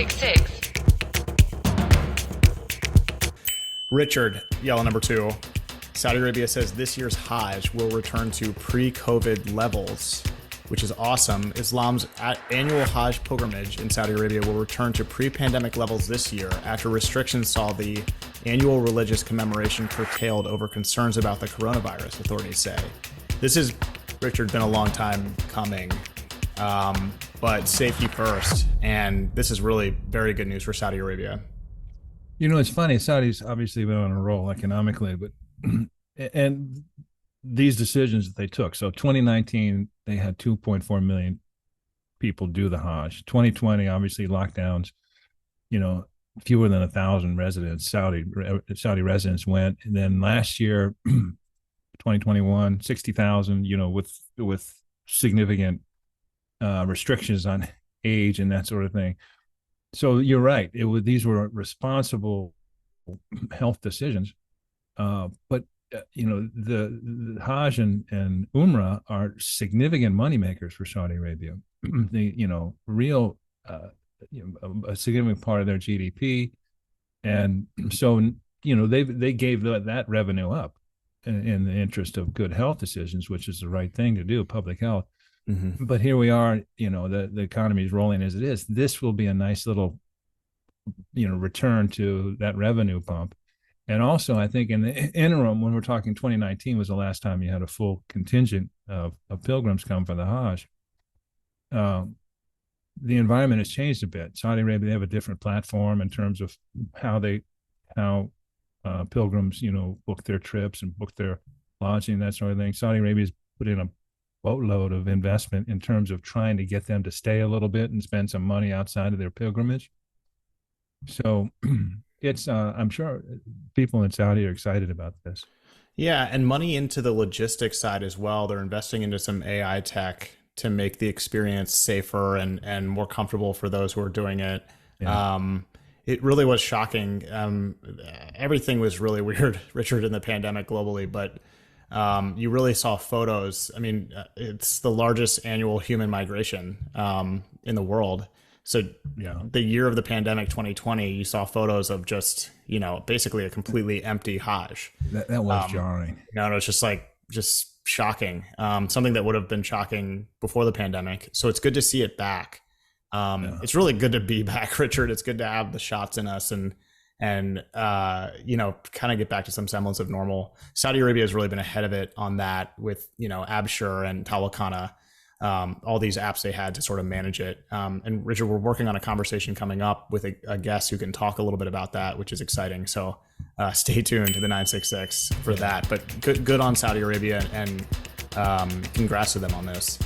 966. Richard, yellow number 2. Saudi Arabia says this year's Hajj will return to pre-COVID levels, which is awesome. Islam's annual Hajj pilgrimage in Saudi Arabia will return to pre-pandemic levels this year after restrictions saw the annual religious commemoration curtailed over concerns about the coronavirus, authorities say. This has, Richard, been a long time coming, but safety first. And this is really very good news for Saudi Arabia. You know, it's funny. Saudi's obviously been on a roll economically, but and these decisions that they took. So 2019, they had 2.4 million people do the Hajj. 2020, obviously lockdowns, fewer than 1,000 residents, Saudi residents went. And then last year, 2021, 60,000, with significant restrictions on age and that sort of thing. So you're right. These were responsible health decisions. But the Hajj and Umrah are significant moneymakers for Saudi Arabia. Real, a significant part of their GDP. And so, they gave that revenue up in the interest of good health decisions, which is the right thing to do, public health. Mm-hmm. But here we are, the economy is rolling as it is. This will be a nice little, return to that revenue bump. And also, I think in the interim, when we're talking 2019 was the last time you had a full contingent of pilgrims come for the Hajj. The environment has changed a bit. Saudi Arabia, they have a different platform in terms of how pilgrims, book their trips and book their lodging, that sort of thing. Saudi Arabia's put in a boatload of investment in terms of trying to get them to stay a little bit and spend some money outside of their pilgrimage. So it's I'm sure people in Saudi are excited about this. Yeah, and money into the logistics side as well. They're investing into some AI tech to make the experience safer and more comfortable for those who are doing it. Yeah. It really was shocking. Everything was really weird, Richard, in the pandemic globally, but you really saw photos. I mean, it's the largest annual human migration in the world. So yeah, the year of the pandemic, 2020, you saw photos of just, basically a completely empty Hajj. That was jarring. No, it's just shocking. Something that would have been shocking before the pandemic. So it's good to see it back. Yeah. It's really good to be back, Richard. It's good to have the shots in us and kind of get back to some semblance of normal. Saudi Arabia has really been ahead of it on that with, Absher and Tawakana, all these apps they had to sort of manage it. And Richard, we're working on a conversation coming up with a guest who can talk a little bit about that, which is exciting. So stay tuned to the 966 for that. But good on Saudi Arabia and congrats to them on this.